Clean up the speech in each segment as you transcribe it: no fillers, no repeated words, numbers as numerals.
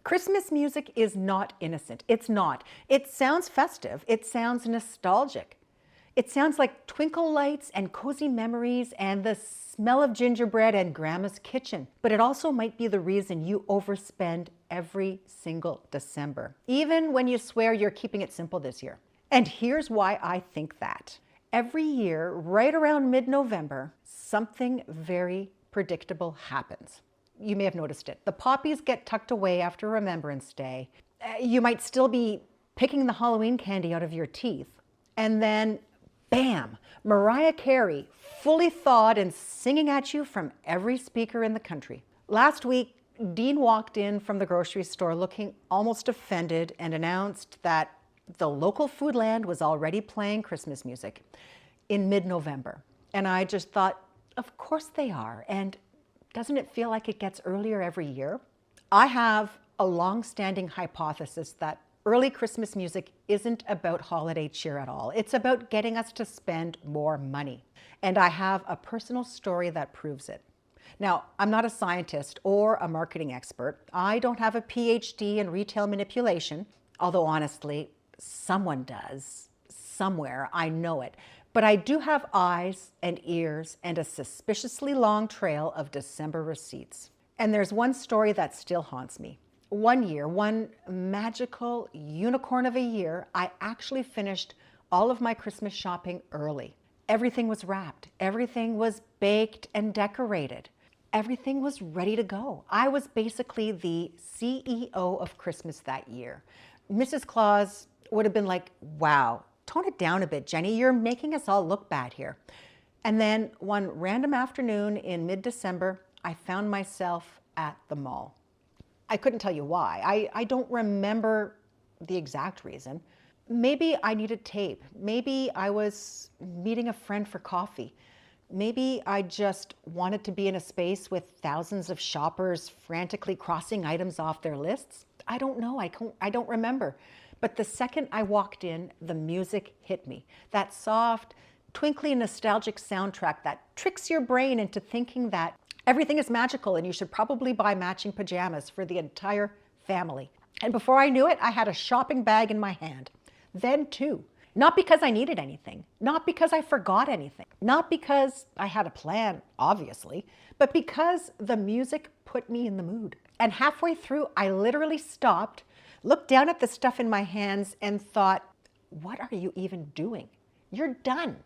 Christmas music is not innocent. It's not. It sounds festive. It sounds nostalgic. It sounds like twinkle lights and cozy memories and the smell of gingerbread and grandma's kitchen. But it also might be the reason you overspend every single December, even when you swear you're keeping it simple this year. And here's why I think that. Every year, right around mid-November, something very predictable happens. You may have noticed it. The poppies get tucked away after Remembrance Day. You might still be picking the Halloween candy out of your teeth. And then, bam, Mariah Carey, fully thawed and singing at you from every speaker in the country. Last week, Dean walked in from the grocery store looking almost offended and announced that the local Foodland was already playing Christmas music in mid-November. And I just thought, of course they are. And doesn't it feel like it gets earlier every year? I have a long-standing hypothesis that early Christmas music isn't about holiday cheer at all. It's about getting us to spend more money. And I have a personal story that proves it. Now, I'm not a scientist or a marketing expert. I don't have a PhD in retail manipulation, although honestly, someone does, somewhere, I know it. But I do have eyes and ears and a suspiciously long trail of December receipts. And there's one story that still haunts me. One year, one magical unicorn of a year, I actually finished all of my Christmas shopping early. Everything was wrapped. Everything was baked and decorated. Everything was ready to go. I was basically the CEO of Christmas that year. Mrs. Claus would have been like, wow, tone it down a bit, Jenny. You're making us all look bad here. And then one random afternoon in mid-December, I found myself at the mall. I couldn't tell you why. I don't remember the exact reason. Maybe I needed tape. Maybe I was meeting a friend for coffee. Maybe I just wanted to be in a space with thousands of shoppers frantically crossing items off their lists. I don't know. I don't remember. But the second I walked in, the music hit me. That soft, twinkly, nostalgic soundtrack that tricks your brain into thinking that everything is magical and you should probably buy matching pajamas for the entire family. And before I knew it, I had a shopping bag in my hand. Then too. Not because I needed anything, not because I forgot anything, not because I had a plan, obviously, but because the music put me in the mood. And halfway through, I literally stopped, looked down at the stuff in my hands and thought, what are you even doing? You're done.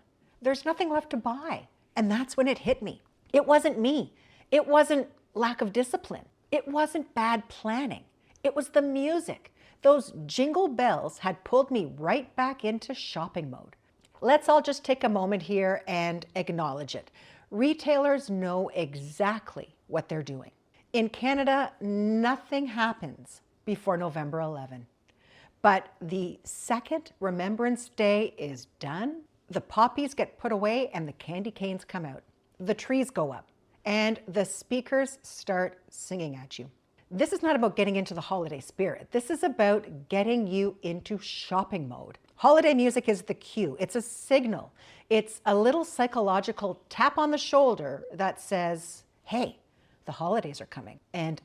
There's nothing left to buy. And that's when it hit me. It wasn't me. It wasn't lack of discipline. It wasn't bad planning. It was the music. Those jingle bells had pulled me right back into shopping mode. Let's all just take a moment here and acknowledge it. Retailers know exactly what they're doing. In Canada, nothing happens before November 11. But the second Remembrance Day is done, the poppies get put away and the candy canes come out. The trees go up and the speakers start singing at you. This is not about getting into the holiday spirit. This is about getting you into shopping mode. Holiday music is the cue. It's a signal. It's a little psychological tap on the shoulder that says, hey, the holidays are coming. And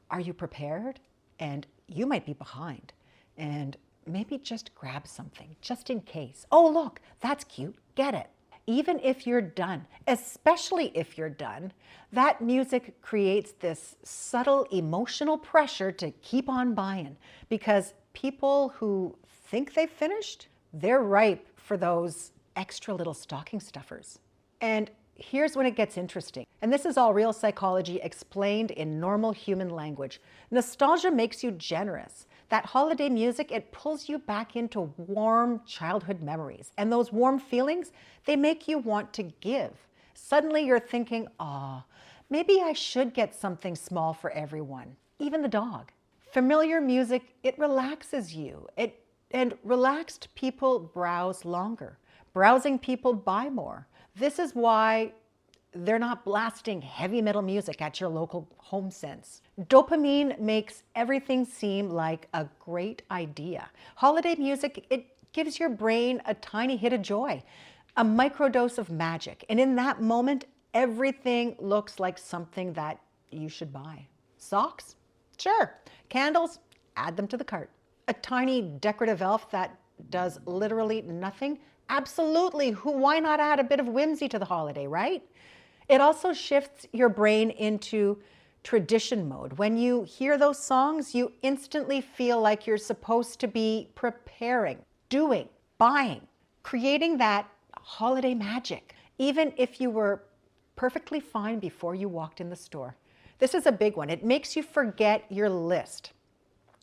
are you prepared? And you might be behind. And maybe just grab something just in case. Oh, look, that's cute. Get it. Even if you're done, especially if you're done, that music creates this subtle emotional pressure to keep on buying because people who think they've finished, they're ripe for those extra little stocking stuffers. And here's when it gets interesting. And this is all real psychology explained in normal human language. Nostalgia makes you generous. That holiday music, it pulls you back into warm childhood memories. And those warm feelings, they make you want to give. Suddenly you're thinking, maybe I should get something small for everyone, even the dog. Familiar music, it relaxes you. And relaxed people browse longer. Browsing people buy more. This is why they're not blasting heavy metal music at your local home sense. Dopamine makes everything seem like a great idea. Holiday music, it gives your brain a tiny hit of joy, a microdose of magic. And in that moment, everything looks like something that you should buy. Socks? Sure. Candles, add them to the cart. A tiny decorative elf that does literally nothing? Absolutely. Why not add a bit of whimsy to the holiday, right? It also shifts your brain into tradition mode. When you hear those songs, you instantly feel like you're supposed to be preparing, doing, buying, creating that holiday magic, even if you were perfectly fine before you walked in the store. This is a big one. It makes you forget your list.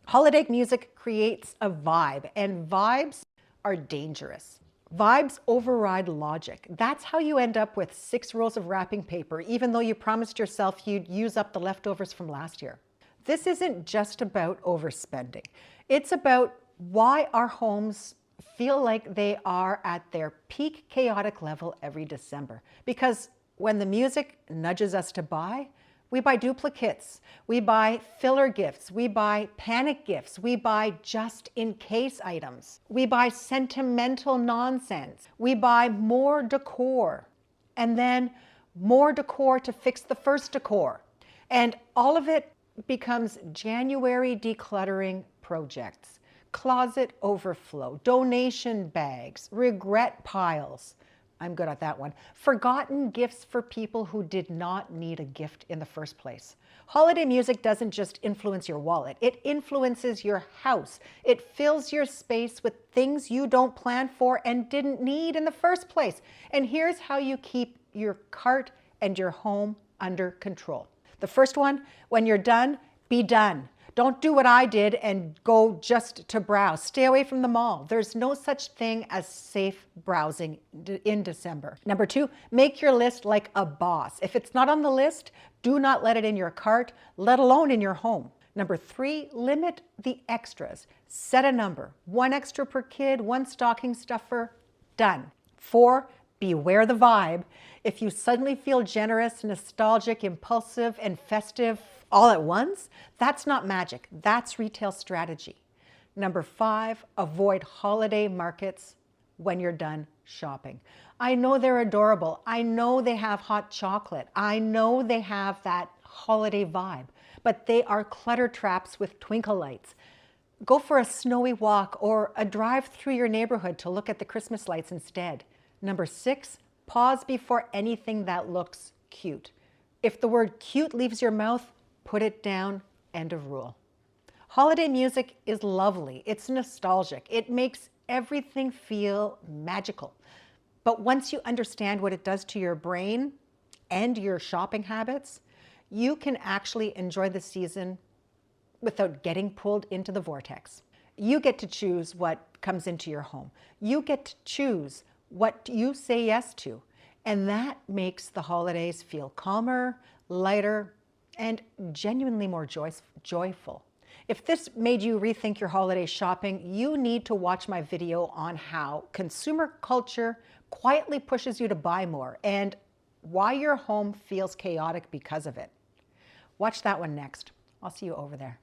Holiday music creates a vibe, and vibes are dangerous. Vibes override logic. That's how you end up with 6 rolls of wrapping paper, even though you promised yourself you'd use up the leftovers from last year. This isn't just about overspending. It's about why our homes feel like they are at their peak chaotic level every December. Because when the music nudges us to buy, we buy duplicates, we buy filler gifts, we buy panic gifts, we buy just-in-case items, we buy sentimental nonsense, we buy more decor, and then more decor to fix the first decor. And all of it becomes January decluttering projects, closet overflow, donation bags, regret piles. I'm good at that one. Forgotten gifts for people who did not need a gift in the first place. Holiday music doesn't just influence your wallet, it influences your house. It fills your space with things you don't plan for and didn't need in the first place. And here's how you keep your cart and your home under control. The first one, when you're done, be done. Don't do what I did and go just to browse. Stay away from the mall. There's no such thing as safe browsing in December. Number 2, make your list like a boss. If it's not on the list, do not let it in your cart, let alone in your home. Number 3, limit the extras. Set a number. 1 extra per kid, 1 stocking stuffer, done. 4, beware the vibe. If you suddenly feel generous, nostalgic, impulsive, and festive all at once, that's not magic. That's retail strategy. Number 5, avoid holiday markets when you're done shopping. I know they're adorable. I know they have hot chocolate. I know they have that holiday vibe, but they are clutter traps with twinkle lights. Go for a snowy walk or a drive through your neighborhood to look at the Christmas lights instead. Number 6, pause before anything that looks cute. If the word cute leaves your mouth, put it down. End of rule. Holiday music is lovely. It's nostalgic. It makes everything feel magical. But once you understand what it does to your brain and your shopping habits, you can actually enjoy the season without getting pulled into the vortex. You get to choose what comes into your home. You get to choose what you say yes to. And that makes the holidays feel calmer, lighter, and genuinely more joyful. If this made you rethink your holiday shopping, you need to watch my video on how consumer culture quietly pushes you to buy more and why your home feels chaotic because of it. Watch that one next. I'll see you over there.